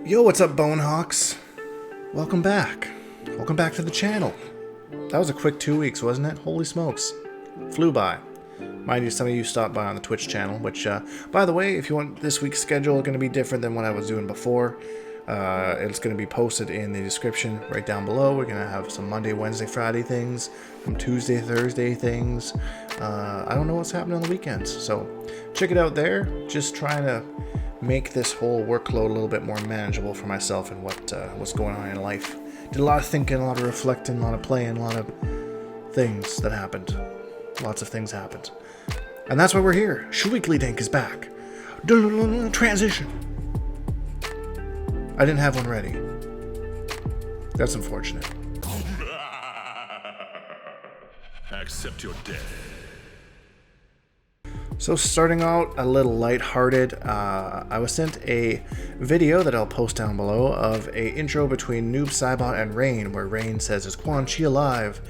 Yo, what's up, Bonehawks? Welcome back. Welcome back to the channel. That was a quick 2 weeks, wasn't it? Holy smokes. Flew by. Mind you, some of you stopped by on the Twitch channel, which, by the way, if you want this week's schedule, going to be different than what I was doing before. It's going to be posted in the description right down below. We're going to have some Monday, Wednesday, Friday things, some Tuesday, Thursday things. I don't know what's happening on the weekends, so check it out there. Just trying to make this whole workload a little bit more manageable for myself and what's going on in life. Did a lot of thinking, a lot of reflecting, a lot of playing, a lot of things that happened. Lots of things happened. And that's why we're here. Shuweeklydink is back. Transition. I didn't have one ready. That's unfortunate. Accept your death. So starting out a little lighthearted, I was sent a video that I'll post down below of a intro between Noob Saibot and Rain, where Rain says, "Is Quan Chi alive?"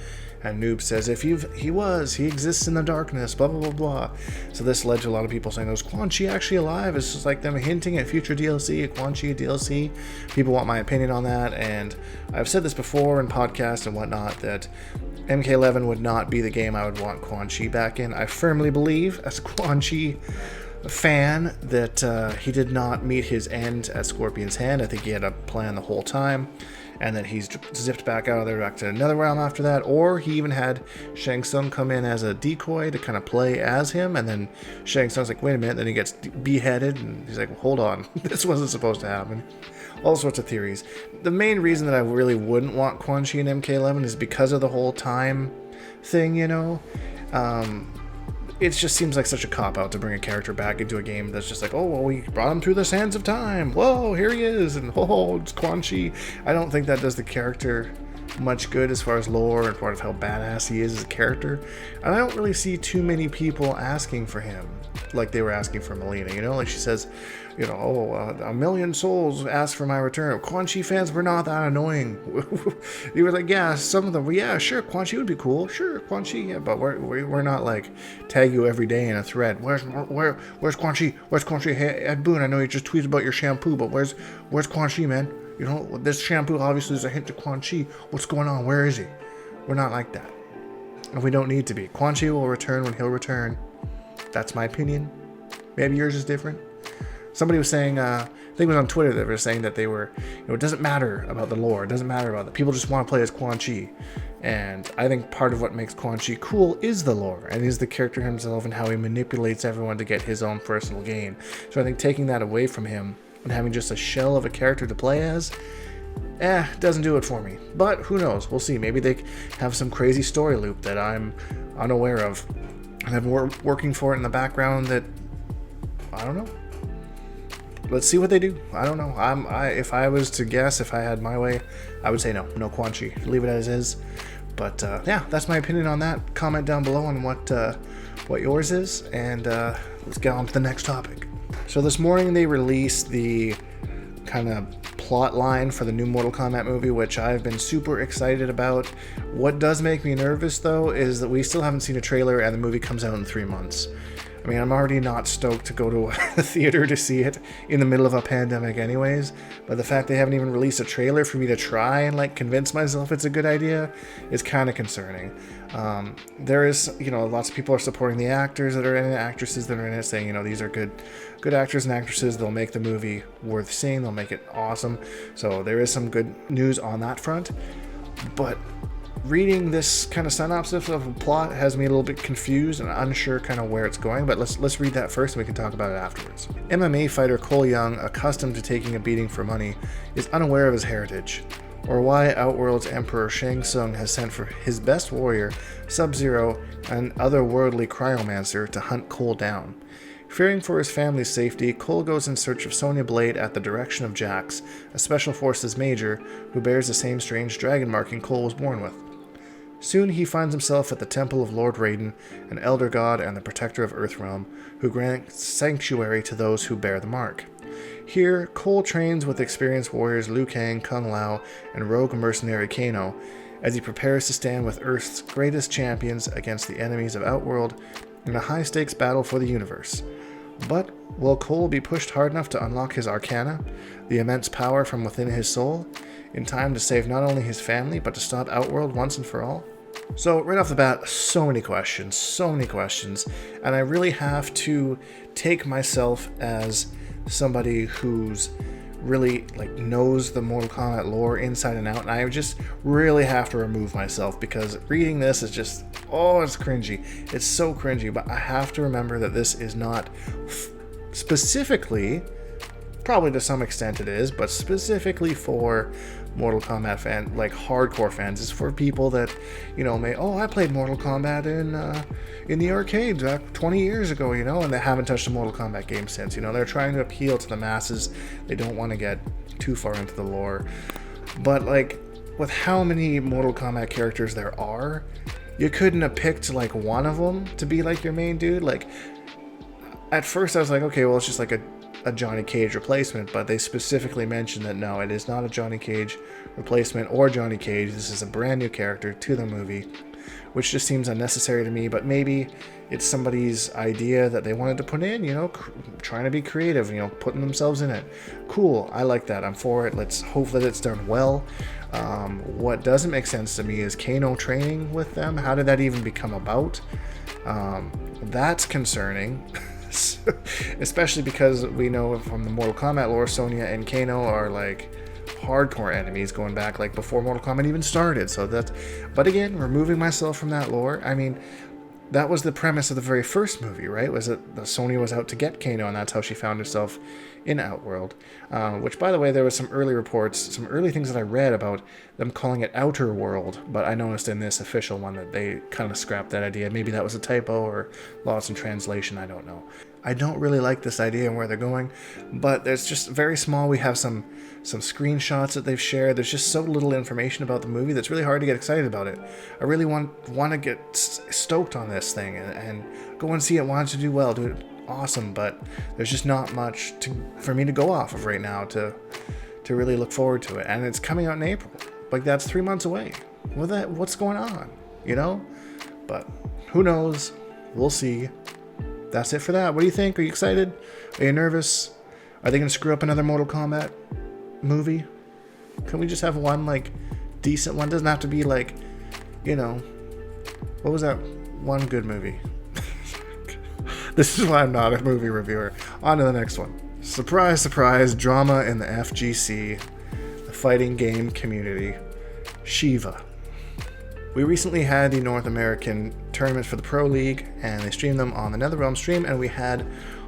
And Noob says, he exists in the darkness, blah, blah, blah, blah. So this led to a lot of people saying, "Is Quan Chi actually alive?" It's just like them hinting at future DLC, at Quan Chi DLC. People want my opinion on that, and I've said this before in podcasts and whatnot, that MK11 would not be the game I would want Quan Chi back in. I firmly believe, as a Quan Chi fan, that he did not meet his end at Scorpion's Hand. I think he had a plan the whole time, and that he's zipped back out of there back to another realm after that, or he even had Shang Tsung come in as a decoy to kind of play as him, and then Shang Tsung's like, wait a minute, then he gets beheaded, and he's like, well, hold on, this wasn't supposed to happen. All sorts of theories. The main reason that I really wouldn't want Quan Chi in MK11 is because of the whole time thing, you know? It just seems like such a cop-out to bring a character back into a game that's just like, oh, well, we brought him through the sands of time. Whoa, here he is, and oh, it's Quan Chi. I don't think that does the character much good as far as lore and part of how badass he is as a character. And I don't really see too many people asking for him like they were asking for Melina, you know? Like she says, you know, a million souls asked for my return. Quan Chi fans were not that annoying. He was like, yeah, some of them, yeah, sure, Quan Chi would be cool. Sure, Quan Chi, yeah, but we're not like tag you every day in a thread. Where's Quan Chi? Where's Quan Chi? Hey, Ed Boon, I know you just tweeted about your shampoo, but where's Quan Chi, man? You know, this shampoo obviously is a hint to Quan Chi. What's going on? Where is he? We're not like that. And we don't need to be. Quan Chi will return when he'll return. That's my opinion. Maybe yours is different. Somebody was saying, I think it was on Twitter, that were saying that they were, you know, it doesn't matter about the lore, it doesn't matter about it. People just want to play as Quan Chi. And I think part of what makes Quan Chi cool is the lore, and is the character himself and how he manipulates everyone to get his own personal gain. So I think taking that away from him and having just a shell of a character to play as, doesn't do it for me. But who knows? We'll see. Maybe they have some crazy story loop that I'm unaware of. And I've been working for it in the background that, I don't know. Let's see what they do. I don't know. If I was to guess, if I had my way, I would say no Quan Chi. Leave it as is. But yeah, that's my opinion on that. Comment down below on what yours is, and let's get on to the next topic. So this morning they released the kind of plot line for the new Mortal Kombat movie, which I've been super excited about. What does make me nervous, though, is that we still haven't seen a trailer, and the movie comes out in 3 months. I mean, I'm already not stoked to go to a theater to see it in the middle of a pandemic anyways, but the fact they haven't even released a trailer for me to try and, like, convince myself it's a good idea is kind of concerning. There is, you know, lots of people are supporting the actors that are in it, actresses that are in it, saying, you know, these are good actors and actresses. They'll make the movie worth seeing. They'll make it awesome. So there is some good news on that front. But reading this kind of synopsis of a plot has me a little bit confused and unsure kind of where it's going, but let's read that first and we can talk about it afterwards. MMA fighter Cole Young, accustomed to taking a beating for money, is unaware of his heritage, or why Outworld's Emperor Shang Tsung has sent for his best warrior, Sub-Zero, an otherworldly cryomancer, to hunt Cole down. Fearing for his family's safety, Cole goes in search of Sonya Blade at the direction of Jax, a Special Forces major who bears the same strange dragon marking Cole was born with. Soon he finds himself at the temple of Lord Raiden, an elder god and the protector of Earthrealm, who grants sanctuary to those who bear the mark. Here, Cole trains with experienced warriors Liu Kang, Kung Lao, and rogue mercenary Kano, as he prepares to stand with Earth's greatest champions against the enemies of Outworld in a high-stakes battle for the universe. But will Cole be pushed hard enough to unlock his arcana, the immense power from within his soul, in time to save not only his family, but to stop Outworld once and for all? So right off the bat, so many questions, and I really have to take myself as somebody who's really knows the Mortal Kombat lore inside and out, and I just really have to remove myself because reading this is just, it's cringy. It's so cringy, but I have to remember that this is not specifically, probably to some extent it is, but specifically for Mortal Kombat fans, hardcore fans. It's for people that, I played Mortal Kombat in the arcades back 20 years ago, and they haven't touched a Mortal Kombat game since. They're trying to appeal to the masses. They don't want to get too far into the lore. But with how many Mortal Kombat characters there are, you couldn't have picked one of them to be your main dude. At first I was like, okay, well, it's just a Johnny Cage replacement, but they specifically mentioned that no, it is not a Johnny Cage replacement or Johnny Cage. This is a brand new character to the movie, which just seems unnecessary to me, but maybe it's somebody's idea that they wanted to put in, trying to be creative, putting themselves in it. Cool, I like that, I'm for it. Let's hope that it's done well. What doesn't make sense to me is Kano training with them. How did that even become about? That's concerning. Especially because we know from the Mortal Kombat lore, Sonya and Kano are hardcore enemies going back before Mortal Kombat even started. But again, removing myself from that lore, I mean, that was the premise of the very first movie, right? Was that Sonya was out to get Kano, and that's how she found herself in Outworld. Which, by the way, there was some early reports, some early things that I read about them calling it Outer World, but I noticed in this official one that they kind of scrapped that idea. Maybe that was a typo or lost in translation, I don't know. I don't really like this idea and where they're going, but there's just very small. We have some screenshots that they've shared. There's just so little information about the movie that's really hard to get excited about it. I really want to get stoked on this thing and go and see it. Want it to do well, do it awesome, but there's just not much for me to go off of right now to really look forward to it. And it's coming out in April. That's 3 months away. What's going on? But who knows? We'll see. That's it for that. What do you think? Are you excited? Are you nervous? Are they going to screw up another Mortal Kombat movie? Can we just have one, decent one? Doesn't have to be, what was that one good movie? This is why I'm not a movie reviewer. On to the next one. Surprise, surprise, drama in the FGC, the fighting game community. Shiva. We recently had the North American tournament for the Pro League, and they streamed them on the NetherRealm stream, and we had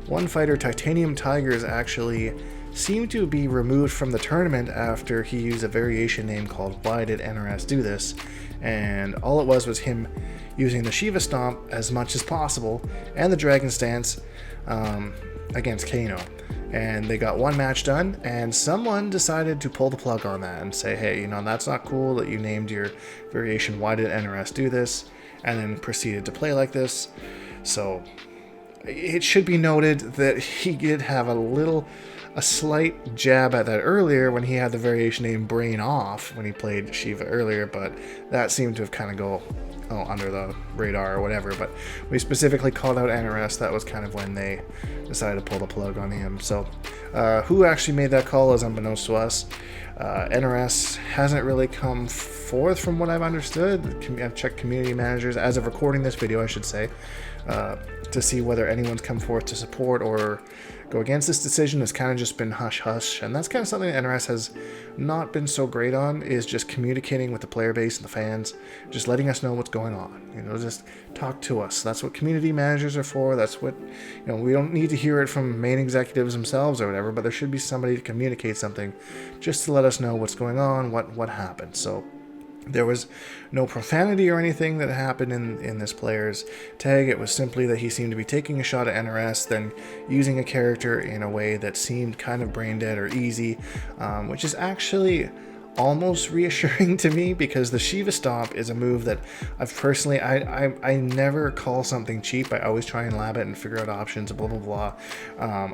one fighter, Titanium Tigers, actually seemed to be removed from the tournament after he used a variation name called WhyDidNRSDoThis, and all it was him using the Shiva Stomp as much as possible, and the Dragon Stance against Kano. And they got one match done, and someone decided to pull the plug on that and say, hey, that's not cool that you named your variation WhyDidNRSDoThis, and then proceeded to play like this. So it should be noted that he did have a slight jab at that earlier when he had the variation name Brain Off when he played Shiva earlier, but that seemed to have kind of go under the radar or whatever. But we specifically called out NRS. That was kind of when they decided to pull the plug on him. So who actually made that call is unbeknownst to us. NRS hasn't really come forth from what I've understood. I've checked community managers as of recording this video, I should say, to see whether anyone's come forth to support or go against this decision. It's kind of just been hush-hush, and that's kind of something that NRS has not been so great on, is just communicating with the player base and the fans, just letting us know what's going on. Just talk to us. That's what community managers are for. That's what, we don't need to hear it from main executives themselves or whatever, but there should be somebody to communicate something just to let us know what's going on, what happened. So there was no profanity or anything that happened in this player's tag. It was simply that he seemed to be taking a shot at NRS, then using a character in a way that seemed kind of brain dead or easy, which is actually almost reassuring to me, because the Shiva Stomp is a move that I've personally, I never call something cheap. I always try and lab it and figure out options, blah blah blah.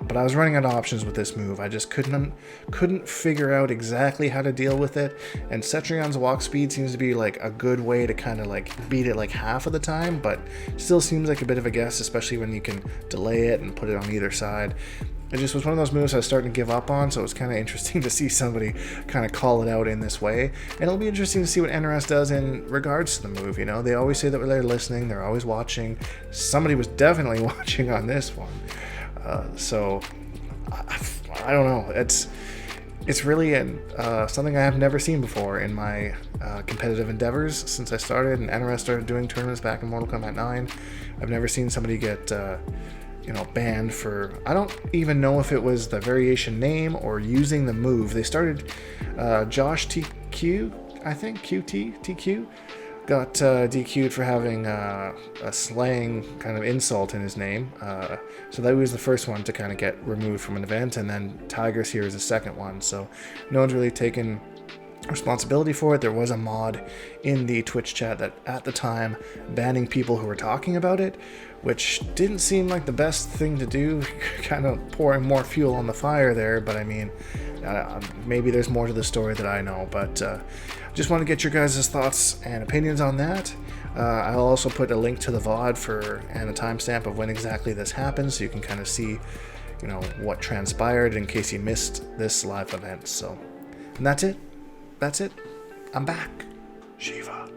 But I was running out of options with this move. I just couldn't figure out exactly how to deal with it. And Cetrion's walk speed seems to be like a good way to kind of like beat it like half of the time, but still seems like a bit of a guess, especially when you can delay it and put it on either side. It just was one of those moves I was starting to give up on, so it was kind of interesting to see somebody kind of call it out in this way. And it'll be interesting to see what NRS does in regards to the move. You know, they always say that they're listening, they're always watching. Somebody was definitely watching on this one. So I don't know. It's really something I have never seen before in my competitive endeavors since I started and NRS started doing tournaments back in Mortal Kombat 9. I've never seen somebody get banned for, I don't even know if it was the variation name or using the move. They started, Josh TQ, I think, TQ, got DQ'd for having a slang kind of insult in his name. So that was the first one to kind of get removed from an event, and then Tigers here is the second one. So no one's really taken responsibility for it. There was a mod in the Twitch chat that at the time banning people who were talking about it, which didn't seem like the best thing to do, kind of pouring more fuel on the fire there. But I mean, maybe there's more to the story that I know, but just want to get your guys' thoughts and opinions on that. I'll also put a link to the VOD and a timestamp of when exactly this happened, so you can kind of see, what transpired in case you missed this live event. So, and that's it. I'm back. Shiva.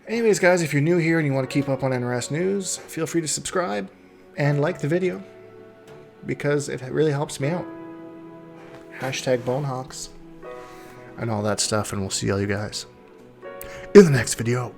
Anyways, guys, if you're new here and you want to keep up on NRS news, feel free to subscribe and like the video, because it really helps me out. #Bonehawks and all that stuff, and we'll see all you guys in the next video.